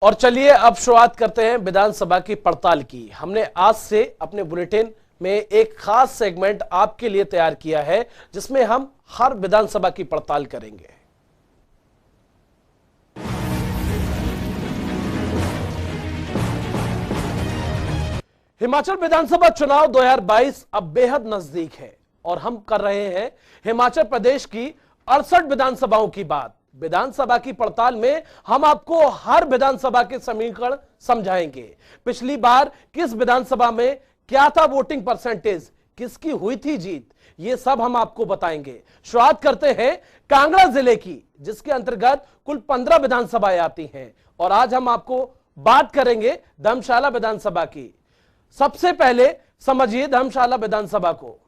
और चलिए अब शुरुआत करते हैं विधानसभा की पड़ताल की। हमने आज से अपने बुलेटिन में एक खास सेगमेंट आपके लिए तैयार किया है जिसमें हम हर विधानसभा की पड़ताल करेंगे। हिमाचल विधानसभा चुनाव 2022 अब बेहद नजदीक है और हम कर रहे हैं हिमाचल प्रदेश की 68 विधानसभाओं की बात। विधानसभा की पड़ताल में हम आपको हर विधानसभा के समीकरण समझाएंगे। पिछली बार किस विधानसभा में क्या था वोटिंग परसेंटेज, किसकी हुई थी जीत, ये सब हम आपको बताएंगे। शुरुआत करते हैं कांगड़ा जिले की, जिसके अंतर्गत कुल 15 विधानसभाएं आती हैं और आज हम आपको बात करेंगे धर्मशाला विधानसभा की। सबसे पहले समझिए धर्मशाला विधानसभा को।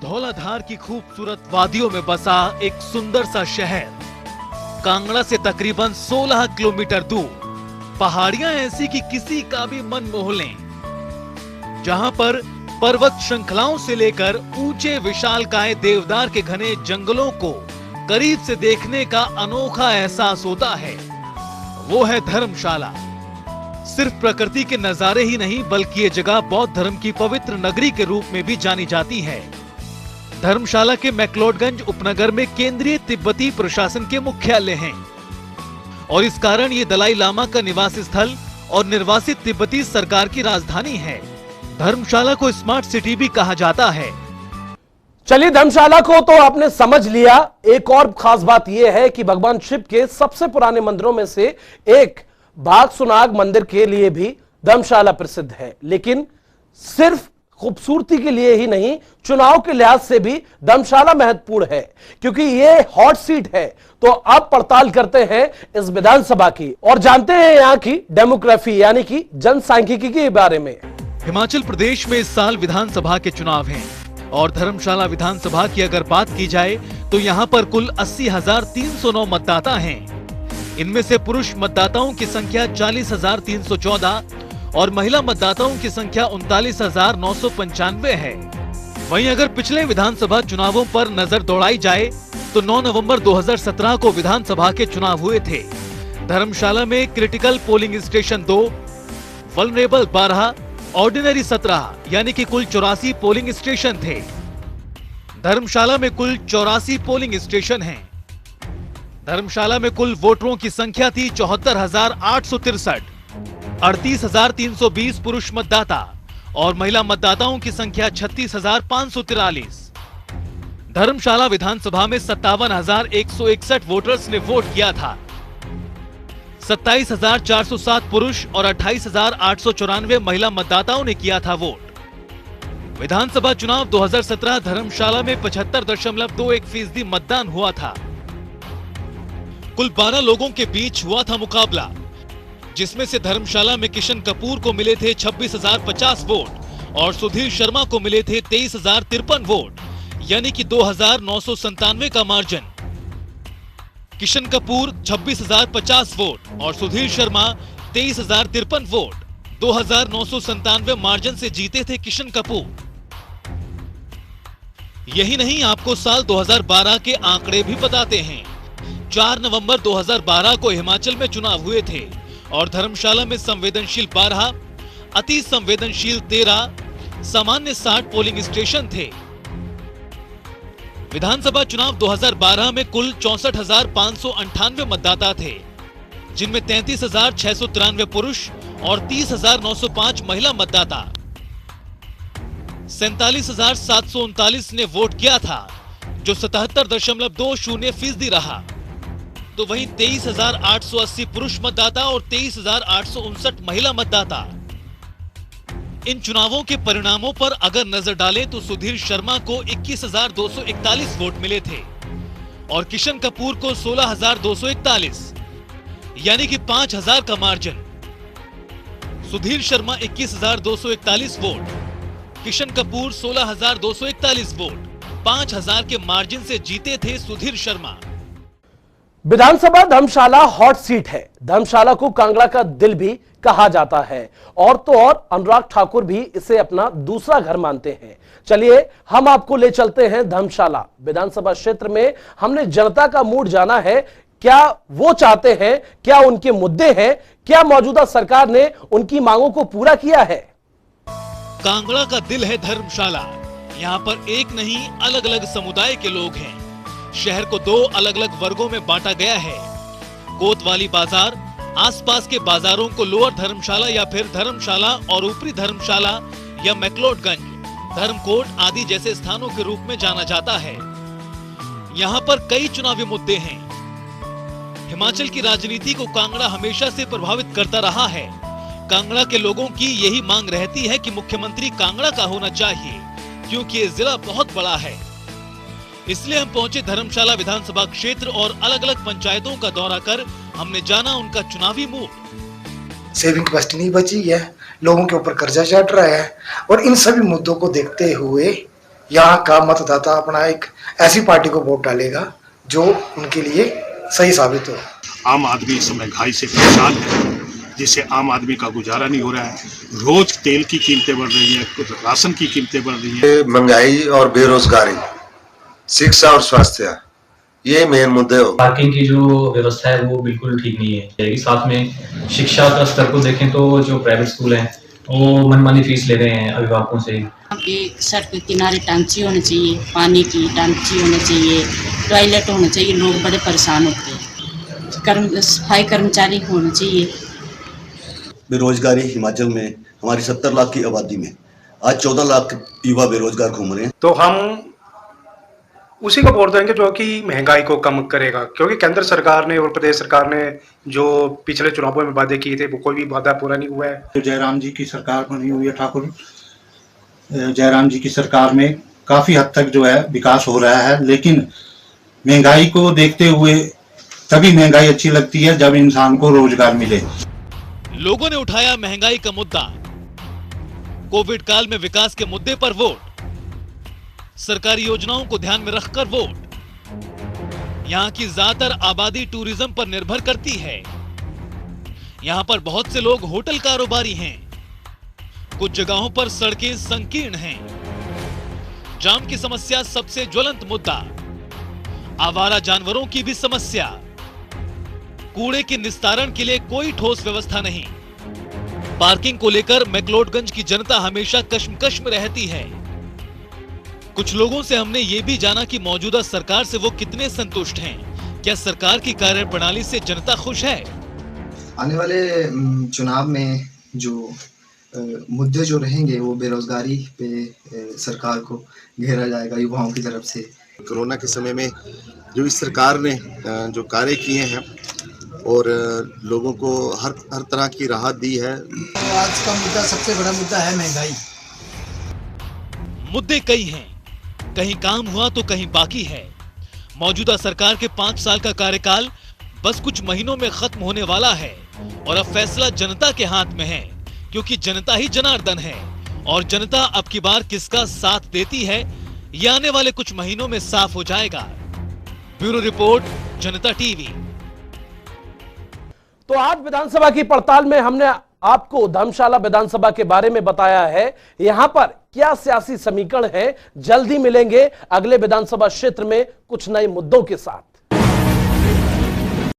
धौलाधार की खूबसूरत वादियों में बसा एक सुंदर सा शहर। कांगड़ा से तकरीबन 16 किलोमीटर दूर पहाड़ियां ऐसी कि किसी का भी मन मोह लें, जहां पर पर्वत श्रृंखलाओं से लेकर ऊंचे विशालकाय देवदार के घने जंगलों को करीब से देखने का अनोखा एहसास होता है। वो है धर्मशाला। सिर्फ प्रकृति के नजारे ही नहीं बल्कि ये जगह बौद्ध धर्म की पवित्र नगरी के रूप में भी जानी जाती है। धर्मशाला के मैक्लोडगंज उपनगर में केंद्रीय तिब्बती प्रशासन के मुख्यालय हैं और इस कारण ये दलाई लामा का निवास स्थल और निर्वासित तिब्बती सरकार की राजधानी है। धर्मशाला को स्मार्ट सिटी भी कहा जाता है। चलिए, धर्मशाला को तो आपने समझ लिया। एक और खास बात यह है कि भगवान शिव के सबसे पुराने मंदिरों में से एक भागसुनाग मंदिर के लिए भी धर्मशाला प्रसिद्ध है। लेकिन सिर्फ खूबसूरती के लिए ही नहीं, चुनाव के लिहाज से भी धर्मशाला महत्वपूर्ण है क्योंकि ये हॉट सीट है। तो अब पड़ताल करते हैं इस विधानसभा की और जानते हैं यहाँ की डेमोग्राफी यानी कि जनसांख्यिकी के बारे में। हिमाचल प्रदेश में इस साल विधानसभा के चुनाव हैं और धर्मशाला विधानसभा की अगर बात की जाए तो यहाँ पर कुल 80,309 मतदाता हैं। इनमें से पुरुष मतदाताओं की संख्या 40,314 और महिला मतदाताओं की संख्या 39,995 है। वहीं अगर पिछले विधानसभा चुनावों पर नजर दौड़ाई जाए तो 9 नवंबर 2017 को विधानसभा के चुनाव हुए थे। धर्मशाला में critical polling station 2, vulnerable 12, ordinary 17 यानी कि कुल 84 पोलिंग स्टेशन थे। धर्मशाला में कुल 84 पोलिंग स्टेशन हैं। धर्मशाला में कुल वोटरों की संख्या थी 74,863, 38,320 पुरुष मतदाता और महिला मतदाताओं की संख्या 36,543। धर्मशाला विधानसभा में 57,161 वोटर्स ने वोट किया था। 27,407 पुरुष और 28,894 महिला मतदाताओं ने किया था वोट। विधानसभा चुनाव 2017 धर्मशाला में 75.21% मतदान हुआ था। कुल 12 लोगों के बीच हुआ था मुकाबला, जिसमें से धर्मशाला में किशन कपूर को मिले थे 26,050 वोट और सुधीर शर्मा को मिले थे 23,053 वोट, यानी कि 2,997 का मार्जिन। किशन कपूर 26,050 वोट और सुधीर शर्मा 23,053 वोट, 2,997 मार्जिन से जीते थे किशन कपूर। यही नहीं, आपको साल 2012 के आंकड़े भी बताते हैं। 4 नवंबर 2012 को हिमाचल में चुनाव हुए थे और धर्मशाला में संवेदनशील 12, अति संवेदनशील 13, सामान्य 60 पोलिंग स्टेशन थे। विधानसभा चुनाव 2012 में कुल 64,598 मतदाता थे, जिनमें 33,693 पुरुष और 30,905 महिला मतदाता। 47,739 ने वोट किया था, जो 77.20% रहा। तो वहीं 23,880 पुरुष मतदाता और 23,859 महिला मतदाता। इन चुनावों के परिणामों पर अगर नजर डालें तो सुधीर शर्मा को 21,241 वोट मिले थे और किशन कपूर को 16,241, यानी कि 5,000 का margin. Sudhir Sharma 21,241 vote, Kishan Kapoor 16,241 vote, 5,000 के मार्जिन से जीते थे सुधीर शर्मा। विधानसभा धर्मशाला हॉट सीट है। धर्मशाला को कांगड़ा का दिल भी कहा जाता है और तो और अनुराग ठाकुर भी इसे अपना दूसरा घर मानते हैं। चलिए हम आपको ले चलते हैं धर्मशाला विधानसभा क्षेत्र में। हमने जनता का मूड जाना है क्या वो चाहते हैं, क्या उनके मुद्दे हैं, क्या मौजूदा सरकार ने उनकी मांगों को पूरा किया है। कांगड़ा का दिल है धर्मशाला। यहाँ पर एक नहीं अलग अलग समुदाय के लोग हैं। शहर को दो अलग अलग वर्गों में बांटा गया है। कोतवाली बाजार, आसपास के बाजारों को लोअर धर्मशाला या फिर धर्मशाला और ऊपरी धर्मशाला या मैक्लोडगंज, धर्मकोट आदि जैसे स्थानों के रूप में जाना जाता है। यहाँ पर कई चुनावी मुद्दे हैं। हिमाचल की राजनीति को कांगड़ा हमेशा से प्रभावित करता रहा है। कांगड़ा के लोगों की यही मांग रहती है कि मुख्यमंत्री कांगड़ा का होना चाहिए, क्योंकि ये जिला बहुत बड़ा है। इसलिए हम पहुंचे धर्मशाला विधानसभा क्षेत्र और अलग अलग पंचायतों का दौरा कर हमने जाना उनका चुनावी मूड। सेविंग कैपेसिटी नहीं बची है, लोगों के ऊपर कर्जा चढ़ रहा है, और इन सभी मुद्दों को देखते हुए यहाँ का मतदाता अपना एक ऐसी पार्टी को वोट डालेगा जो उनके लिए सही साबित हो। आम आदमी इस महंगाई से परेशान है, जिससे आम आदमी का गुजारा नहीं हो रहा है। रोज तेल की कीमतें बढ़ रही हैं, राशन की कीमतें बढ़ रही हैं। महंगाई और बेरोजगारी, शिक्षा और स्वास्थ्य, ये मेन मुद्दे हो। पार्किंग की जो व्यवस्था है वो बिल्कुल ठीक नहीं है। साथ में शिक्षा का स्तर को देखें तो जो प्राइवेट स्कूल हैं वो मनमानी फीस ले रहे हैं अभिभावकों से। एक सड़क के किनारे टांची होनी चाहिए, पानी की टांची होनी चाहिए, टॉयलेट होना चाहिए। लोग बड़े परेशान होते हैं। सफाई कर्मचारी होना चाहिए। बेरोजगारी हिमाचल में हमारी 70 लाख की आबादी में आज 14 लाख युवा बेरोजगार घूम रहे हैं। तो हम उसी को वोट देंगे जो कि महंगाई को कम करेगा, क्योंकि केंद्र सरकार ने और प्रदेश सरकार ने जो पिछले चुनावों में वादे किए थे वो कोई भी वादा पूरा नहीं हुआ है। जयराम जी की सरकार बनी हुई है, ठाकुर जयराम जी की सरकार में काफी हद तक जो है विकास हो रहा है, लेकिन महंगाई को देखते हुए तभी महंगाई अच्छी लगती है जब इंसान को रोजगार मिले। लोगों ने उठाया महंगाई का मुद्दा, कोविड काल में विकास के मुद्दे पर वोट, सरकारी योजनाओं को ध्यान में रखकर वोट। यहाँ की ज्यादातर आबादी टूरिज्म पर निर्भर करती है। यहाँ पर बहुत से लोग होटल कारोबारी हैं। कुछ जगहों पर सड़कें संकीर्ण हैं। जाम की समस्या सबसे ज्वलंत मुद्दा। आवारा जानवरों की भी समस्या। कूड़े के निस्तारण के लिए कोई ठोस व्यवस्था नहीं। पार्किंग को लेकर मैक्लोडगंज की जनता हमेशा कश्मकश में रहती है। कुछ लोगों से हमने ये भी जाना कि मौजूदा सरकार से वो कितने संतुष्ट हैं। क्या सरकार की कार्यप्रणाली से जनता खुश है? आने वाले चुनाव में जो मुद्दे जो रहेंगे वो बेरोजगारी पे सरकार को घेरा जाएगा युवाओं की तरफ से। कोरोना के समय में जो इस सरकार ने जो कार्य किए हैं और लोगों को हर तरह की राहत दी है। आज का मुद्दा, सबसे बड़ा मुद्दा है महंगाई। मुद्दे कई हैं, कहीं काम हुआ तो कहीं बाकी है। मौजूदा सरकार के 5 साल का कार्यकाल बस कुछ महीनों में खत्म होने वाला है और अब फैसला जनता के हाथ में है, क्योंकि जनता ही जनार्दन है और जनता अब की बार किसका साथ देती है ये आने वाले कुछ महीनों में साफ हो जाएगा। ब्यूरो रिपोर्ट, जनता टीवी। तो आज विधानसभा की पड़ताल में हमने आपको धर्मशाला विधानसभा के बारे में बताया है। यहां पर क्या सियासी समीकरण है, जल्दी मिलेंगे अगले विधानसभा क्षेत्र में कुछ नए मुद्दों के साथ।